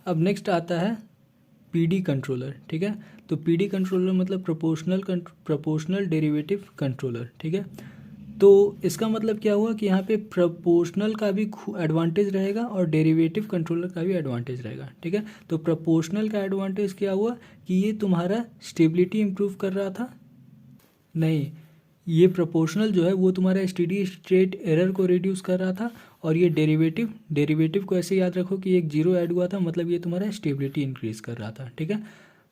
अब नेक्स्ट आता है पीडी कंट्रोलर, ठीक है। तो पीडी कंट्रोलर मतलब प्रोपोर्शनल डेरिवेटिव कंट्रोलर, ठीक है। तो इसका मतलब क्या हुआ कि यहाँ पे प्रोपोर्शनल का भी एडवांटेज रहेगा और डेरिवेटिव कंट्रोलर का भी एडवांटेज रहेगा, ठीक है। तो प्रोपोर्शनल का एडवांटेज क्या हुआ कि ये तुम्हारा स्टेबिलिटी इम्प्रूव कर रहा था, नहीं, ये प्रोपोर्शनल जो है वो तुम्हारा स्टेडी स्टेट एरर को रिड्यूस कर रहा था, और ये डेरिवेटिव को ऐसे याद रखो कि एक जीरो ऐड हुआ था, मतलब ये तुम्हारा स्टेबिलिटी इंक्रीज कर रहा था, ठीक है।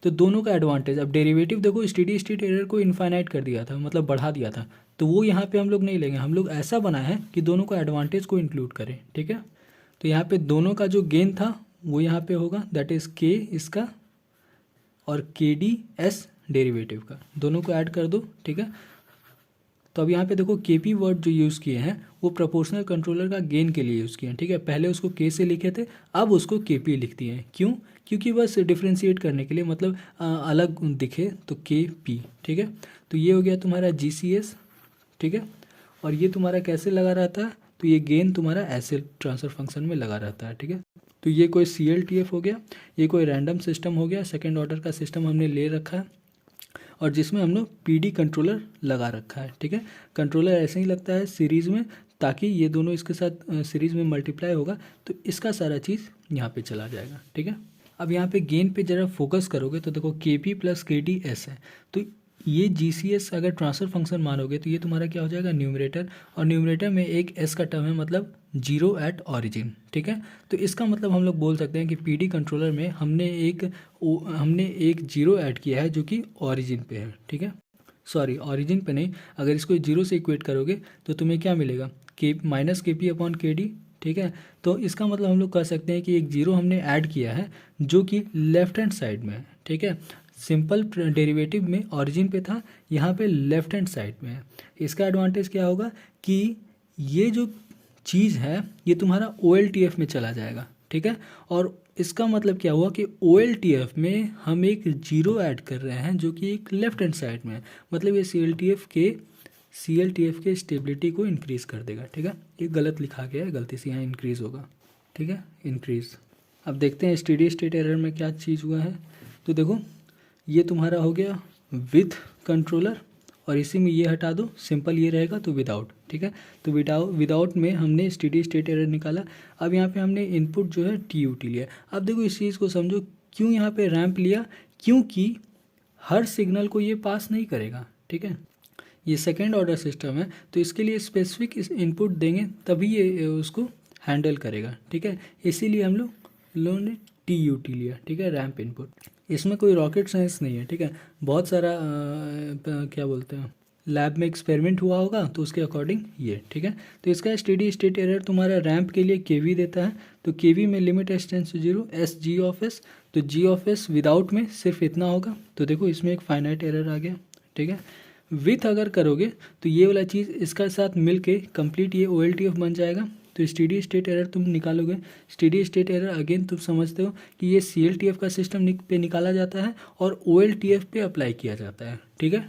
तो दोनों का एडवांटेज। अब डेरिवेटिव देखो स्टेडी स्टेट एरर को इनफाइनाइट कर दिया था, मतलब बढ़ा दिया था, तो वो यहाँ पे हम लोग नहीं लेंगे, हम लोग ऐसा बना है कि दोनों का एडवांटेज को इंक्लूड करें, ठीक है। तो यहाँ पे दोनों का जो गेन था वो यहाँ पे होगा, दैट इज़ के इसका और के डी एस डेरिवेटिव का, दोनों को ऐड कर दो, ठीक है। तो अब यहाँ पे देखो के पी वर्ड जो यूज़ किए हैं वो प्रोपोर्शनल कंट्रोलर का गेन के लिए यूज़ किए हैं, ठीक है। पहले उसको के से लिखे थे, अब उसको के पी लिख दिए हैं, क्यों? क्योंकि बस डिफ्रेंशिएट करने के लिए, मतलब अलग दिखे तो के पी, ठीक है। तो ये हो गया तुम्हारा जी सी एस, ठीक है। और ये तुम्हारा कैसे लगा रहता है, तो ये गेन तुम्हारा ऐसे ट्रांसफर फंक्शन में लगा रहता है, ठीक है। तो ये कोई सी एल टी एफ हो गया, ये कोई रैंडम सिस्टम हो गया, सेकेंड ऑर्डर का सिस्टम हमने ले रखा है और जिसमें हम लोग पीडी कंट्रोलर लगा रखा है, ठीक है। कंट्रोलर ऐसे ही लगता है सीरीज़ में, ताकि ये दोनों इसके साथ सीरीज़ में मल्टीप्लाई होगा तो इसका सारा चीज़ यहाँ पे चला जाएगा, ठीक है। अब यहाँ पे गेन पे ज़रा फोकस करोगे तो देखो के पी प्लस के डी एस है, तो ये जी सी एस अगर ट्रांसफर फंक्शन मानोगे तो ये तुम्हारा क्या हो जाएगा, न्यूमरेटर, और न्यूमरेटर में एक एस का टर्म है, मतलब जीरो एट ऑरिजिन, ठीक है। तो इसका मतलब हम लोग बोल सकते हैं कि पीडी कंट्रोलर में हमने एक जीरो ऐड किया है जो कि ऑरिजिन पे है, ठीक है। सॉरी, ऑरिजिन पे नहीं, अगर इसको जीरो से इक्वेट करोगे तो तुम्हें क्या मिलेगा, के माइनस के पी अपॉन के डी, ठीक है। तो इसका मतलब हम लोग कह सकते हैं कि एक जीरो हमने ऐड किया है जो कि लेफ्ट हैंड साइड में है, ठीक है। सिंपल डेरिवेटिव में ऑरिजिन पे था, यहाँ पे लेफ्ट हैंड साइड में है। इसका एडवांटेज क्या होगा कि ये जो चीज़ है ये तुम्हारा ओ एल टी एफ में चला जाएगा, ठीक है। और इसका मतलब क्या हुआ कि ओ एल टी एफ में हम एक जीरो ऐड कर रहे हैं जो कि एक लेफ्ट हैंड साइड में है, मतलब ये सी एल टी एफ के स्टेबिलिटी को इंक्रीज़ कर देगा, ठीक है। ये गलत लिखा गया है, गलती से यहाँ इंक्रीज़ होगा, ठीक है, इंक्रीज़। अब देखते हैं स्टेडी स्टेट एरर में क्या चीज़ हुआ है। तो देखो ये तुम्हारा हो गया विथ कंट्रोलर, और इसी में ये हटा दो, सिंपल ये रहेगा तो विदाउट, ठीक है। तो विदाउट में हमने स्टेडी स्टेट एरर निकाला। अब यहाँ पे हमने इनपुट जो है टी यू टी लिया। अब देखो इस चीज़ को समझो, क्यों यहाँ पे रैंप लिया, क्योंकि हर सिग्नल को ये पास नहीं करेगा, ठीक है। ये सेकेंड ऑर्डर सिस्टम है तो इसके लिए स्पेसिफिक इनपुट देंगे तभी ये उसको हैंडल करेगा, ठीक है। इसीलिए हम लोगों ने टी यू टी लिया, ठीक है, रैंप इनपुट। इसमें कोई रॉकेट साइंस नहीं है, ठीक है। बहुत सारा क्या बोलते हैं, लैब में एक्सपेरिमेंट हुआ होगा तो उसके अकॉर्डिंग ये, ठीक है। तो इसका स्टेडी स्टेट एरर तुम्हारा रैंप के लिए के वी देता है, तो के वी में limit S tends to zero S G of S, तो जी ऑफ एस विदाउट में सिर्फ इतना होगा, तो देखो इसमें एक फाइनाइट एरर आ गया, ठीक है। विथ अगर करोगे तो ये वाला चीज़ इसका साथ मिल के कम्प्लीट ये ओ एल टी एफ बन जाएगा, तो स्टेडी स्टेट एरर तुम निकालोगे। स्टेडी स्टेट एरर अगेन तुम समझते हो कि ये सी एल टी एफ का सिस्टम पे निकाला जाता है और ओ एल टी एफ पे अप्लाई किया जाता है, ठीक है।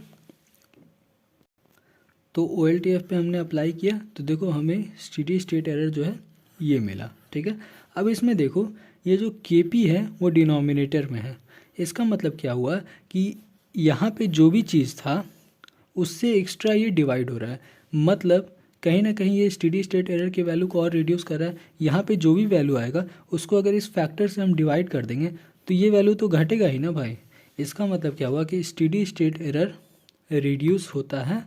तो ओ एल टी एफ पे हमने अप्लाई किया तो देखो हमें स्टेडी स्टेट एरर जो है ये मिला, ठीक है। अब इसमें देखो ये जो के पी है वो डिनोमिनेटर में है, इसका मतलब क्या हुआ कि यहाँ पे जो भी चीज़ था उससे एक्स्ट्रा ये डिवाइड हो रहा है, मतलब कहीं ना कहीं ये स्टेडी स्टेट एरर के वैल्यू को और रिड्यूस कर रहा है। यहाँ पे जो भी वैल्यू आएगा उसको अगर इस फैक्टर से हम डिवाइड कर देंगे तो ये वैल्यू तो घटेगा ही ना भाई। इसका मतलब क्या हुआ कि स्टेडी स्टेट एरर रिड्यूस होता है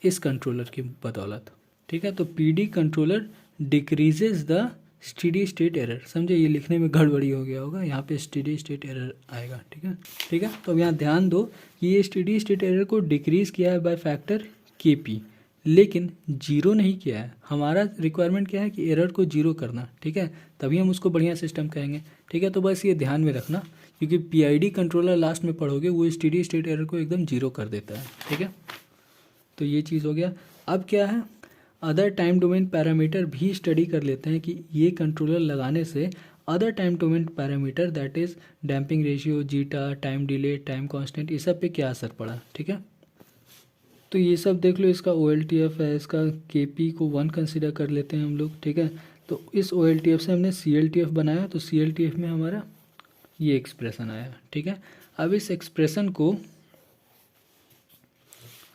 इस कंट्रोलर की बदौलत, ठीक है। तो PD controller decreases the steady state error, समझे, ये लिखने में गड़बड़ी हो गया होगा, यहाँ पे स्टेडी स्टेट एरर आएगा, ठीक है, ठीक है। तो अब यहाँ ध्यान दो कि ये स्टेडी स्टेट एरर को डिक्रीज किया है बाय फैक्टर के पी, लेकिन जीरो नहीं किया है। हमारा रिक्वायरमेंट क्या है कि एरर को जीरो करना, ठीक है, तभी हम उसको बढ़िया सिस्टम कहेंगे, ठीक है। तो बस ये ध्यान में रखना, क्योंकि पीआईडी कंट्रोलर लास्ट में पढ़ोगे वो स्टेडी स्टेट एरर को एकदम जीरो कर देता है, ठीक है। तो ये चीज़ हो गया। अब क्या है, अदर टाइम डोमेन पैरामीटर भी स्टडी कर लेते हैं कि ये कंट्रोलर लगाने से other time domain parameter that is damping ratio, zeta, time delay, time constant, ये सब पे क्या असर पड़ा, ठीक है। तो ये सब देख लो, इसका ओ एल टी एफ है, इसका के पी को 1 कंसिडर कर लेते हैं हम लोग, ठीक है। तो इस OLTF से हमने CLTF बनाया, तो CLTF में हमारा ये एक्सप्रेशन आया, ठीक है। अब इस एक्सप्रेशन को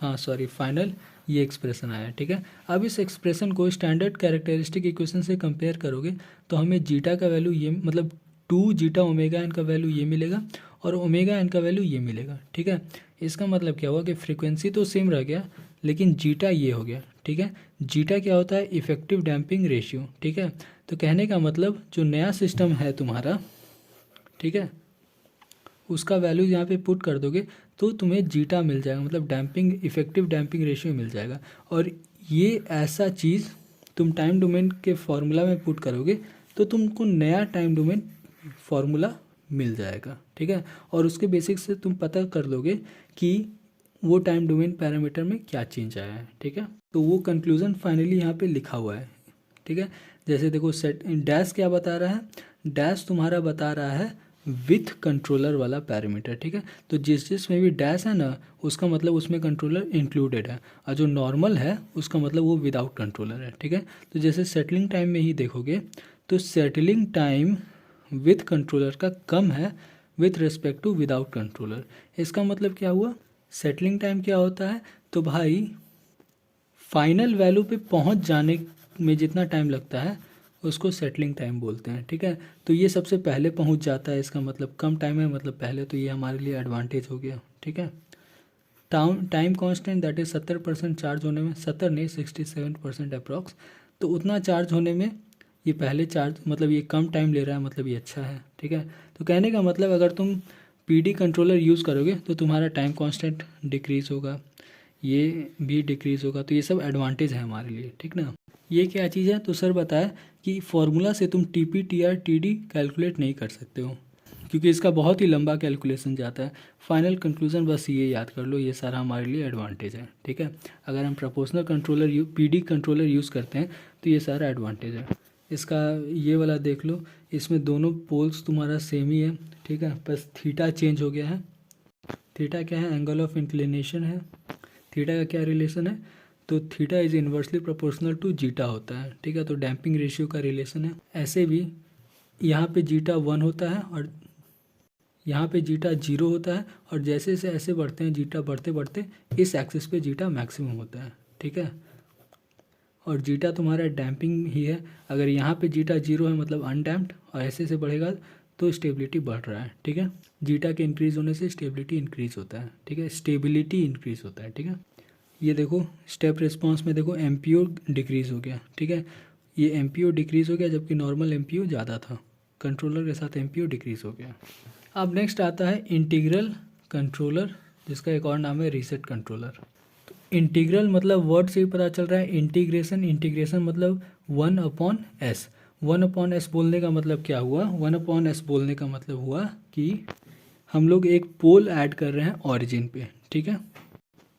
फाइनल ये एक्सप्रेशन आया, ठीक है। अब इस एक्सप्रेशन को स्टैंडर्ड कैरेक्टरिस्टिक इक्वेशन से कंपेयर करोगे तो हमें जीटा का वैल्यू ये मतलब 2 जीटा ओमेगा एन का वैल्यू ये मिलेगा और ओमेगा एन का वैल्यू ये मिलेगा, ठीक है। इसका मतलब क्या हुआ कि फ्रीक्वेंसी तो सेम रह गया लेकिन जीटा ये हो गया, ठीक है। जीटा क्या होता है? इफेक्टिव डैम्पिंग रेशियो, ठीक है। तो कहने का मतलब जो नया सिस्टम है तुम्हारा, ठीक है, उसका वैल्यू यहाँ पे पुट कर दोगे तो तुम्हें जीटा मिल जाएगा, मतलब डैम्पिंग इफेक्टिव डैम्पिंग रेशियो मिल जाएगा। और ये ऐसा चीज़ तुम टाइम डोमेन के फॉर्मूला में पुट करोगे तो तुमको नया टाइम डोमेन फॉर्मूला मिल जाएगा, ठीक है। और उसके बेसिक से तुम पता कर लोगे कि वो टाइम डोमेन पैरामीटर में क्या चेंज आया है, ठीक है। तो वो कंक्लूजन फाइनली यहाँ पे लिखा हुआ है, ठीक है। जैसे देखो सेट डैश क्या बता रहा है? डैश तुम्हारा बता रहा है विथ कंट्रोलर वाला पैरामीटर, ठीक है। तो जिसमें भी डैश है ना उसका मतलब उसमें कंट्रोलर इंक्लूडेड है, और जो नॉर्मल है उसका मतलब वो विदाउट कंट्रोलर है, ठीक है। तो जैसे सेटलिंग टाइम में ही देखोगे तो सेटलिंग टाइम विथ कंट्रोलर का कम है with respect to without controller. इसका मतलब क्या हुआ? सेटलिंग टाइम क्या होता है? तो भाई फाइनल वैल्यू पे पहुंच जाने में जितना टाइम लगता है उसको सेटलिंग टाइम बोलते हैं, ठीक है। तो ये सबसे पहले पहुंच जाता है, इसका मतलब कम टाइम है मतलब पहले, तो ये हमारे लिए एडवांटेज हो गया, ठीक है। Time constant that is 70% charge होने में, 70 नहीं 67% अप्रॉक्स, तो उतना चार्ज होने में ये पहले चार्ज मतलब ये कम टाइम ले रहा है, मतलब ये अच्छा है, ठीक है। तो कहने का मतलब अगर तुम PD कंट्रोलर यूज़ करोगे तो तुम्हारा टाइम कांस्टेंट डिक्रीज़ होगा, ये भी डिक्रीज़ होगा, तो ये सब एडवांटेज है हमारे लिए, ठीक ना। ये क्या चीज़ है? तो सर बताया कि फॉर्मूला से तुम TP TR TD कैलकुलेट नहीं कर सकते हो क्योंकि इसका बहुत ही लंबा कैलकुलेशन जाता है। फाइनल कंक्लूजन बस ये याद कर लो, ये सारा हमारे लिए एडवांटेज है, ठीक है। अगर हम proportional controller PD controller use करते हैं तो ये सारा एडवांटेज है। इसका ये वाला देख लो, इसमें दोनों पोल्स तुम्हारा सेम ही है, ठीक है, बस थीटा चेंज हो गया है। थीटा क्या है? एंगल ऑफ इंक्लिनेशन है। थीटा का क्या रिलेशन है? तो theta is inversely proportional to zeta होता है, ठीक है। तो डैम्पिंग रेशियो का रिलेशन है। ऐसे भी यहाँ पे जीटा 1 होता है और यहाँ पे जीटा 0 होता है, और जैसे जैसे ऐसे बढ़ते हैं जीटा बढ़ते बढ़ते इस एक्सिस पे जीटा मैक्सिमम होता है, ठीक है। और जीटा तुम्हारा डैम्पिंग ही है। अगर यहाँ पे जीटा 0 है मतलब अनडैम्प्ड, और ऐसे से बढ़ेगा तो स्टेबिलिटी बढ़ रहा है, ठीक है। जीटा के इंक्रीज़ होने से स्टेबिलिटी इंक्रीज़ होता है, ठीक है, स्टेबिलिटी इंक्रीज़ होता है, ठीक है। ये देखो स्टेप रिस्पांस में देखो MPO डिक्रीज़ हो गया, ठीक है। ये MPO डिक्रीज़ हो गया जबकि नॉर्मल MPO ज़्यादा था, कंट्रोलर के साथ MPO डिक्रीज़ हो गया। अब नेक्स्ट आता है इंटीग्रल कंट्रोलर, जिसका एक और नाम है रीसेट कंट्रोलर। तो इंटीग्रल मतलब वर्ड से ही पता चल रहा है, इंटीग्रेशन, इंटीग्रेशन मतलब 1/s। 1/s बोलने का मतलब क्या हुआ? 1/s बोलने का मतलब हुआ कि हम लोग एक पोल ऐड कर रहे हैं ऑरिजिन पे, ठीक है।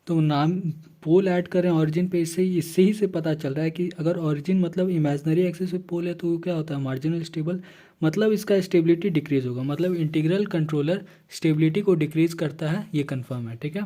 तो नाम पोल ऐड कर रहे हैं ऑरिजिन पे, इससे ही से पता चल रहा है कि अगर ऑरिजिन मतलब इमेजिनरी एक्सिस पे पोल है तो क्या होता है? मार्जिनल स्टेबल, मतलब इसका स्टेबिलिटी डिक्रीज होगा, मतलब इंटीग्रल कंट्रोलर स्टेबिलिटी को डिक्रीज करता है, ये कंफर्म है, ठीक है।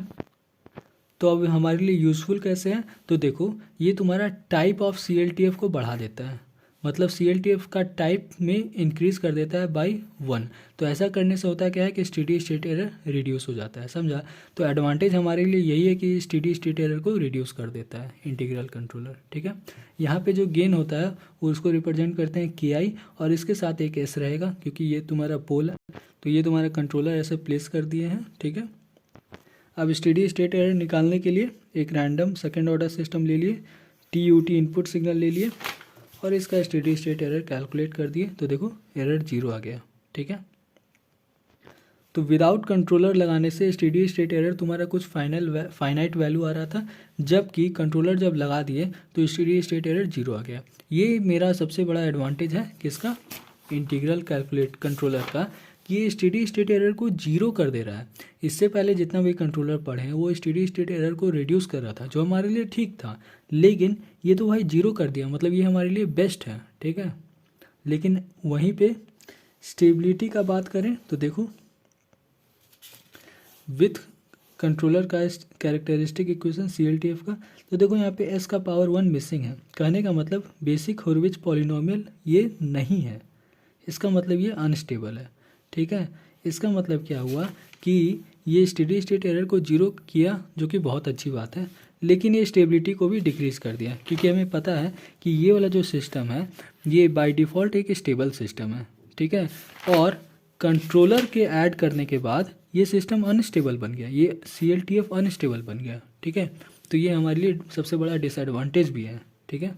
तो अब हमारे लिए यूज़फुल कैसे है? तो देखो ये तुम्हारा टाइप ऑफ CLTF को बढ़ा देता है, मतलब CLTF का टाइप में इंक्रीज़ कर देता है बाई 1। तो ऐसा करने से होता है क्या है कि स्टेडी स्टेट एरर रिड्यूस हो जाता है, समझा। तो एडवांटेज हमारे लिए यही है कि स्टेडी स्टेट एरर को रिड्यूस कर देता है इंटीग्रल कंट्रोलर, ठीक है। यहाँ पे जो गेन होता है वो उसको रिप्रेजेंट करते हैं KI, और इसके साथ एक S रहेगा क्योंकि ये तुम्हारा पोल है, तो ये तुम्हारा कंट्रोलर ऐसे प्लेस कर दिए हैं, ठीक है। अब स्टेडी स्टेट एरर निकालने के लिए एक रैंडम सेकेंड ऑर्डर सिस्टम ले लिए, TUT इनपुट सिग्नल ले लिए और इसका स्टेडी स्टेट एरर कैलकुलेट कर दिए, तो देखो एरर 0 आ गया, ठीक है। तो विदाउट कंट्रोलर लगाने से स्टेडी स्टेट एरर तुम्हारा कुछ फाइनाइट वैल्यू आ रहा था, जबकि कंट्रोलर जब लगा दिए तो स्टेडी स्टेट एरर 0 आ गया। ये मेरा सबसे बड़ा एडवांटेज है किसका? इंटीग्रल कैलकुलेट कंट्रोलर का, कि ये स्टेडी स्टेट एरर को 0 कर दे रहा है। इससे पहले जितना भी कंट्रोलर पढ़े हैं वो स्टेडी स्टेट एरर को रिड्यूस कर रहा था, जो हमारे लिए ठीक था, लेकिन ये तो भाई 0 कर दिया, मतलब ये हमारे लिए बेस्ट है, ठीक है। लेकिन वहीं पे स्टेबिलिटी का बात करें तो देखो विथ कंट्रोलर का कैरेक्टरिस्टिक इक्वेशन CLTF का, तो देखो यहाँ पे s का पावर 1 मिसिंग है। कहने का मतलब बेसिक हॉर्विच पॉलिनोमियल ये नहीं है, इसका मतलब ये अनस्टेबल है। ठीक है, इसका मतलब क्या हुआ कि ये स्टेडी स्टेट एरर को जीरो किया, जो कि बहुत अच्छी बात है, लेकिन ये स्टेबिलिटी को भी डिक्रीज़ कर दिया, क्योंकि हमें पता है कि ये वाला जो सिस्टम है ये बाय डिफ़ॉल्ट एक स्टेबल सिस्टम है। ठीक है, और कंट्रोलर के ऐड करने के बाद ये सिस्टम अनस्टेबल बन गया, ये CLTF अनस्टेबल बन गया। ठीक है, तो ये हमारे लिए सबसे बड़ा डिसएडवांटेज भी है। ठीक है।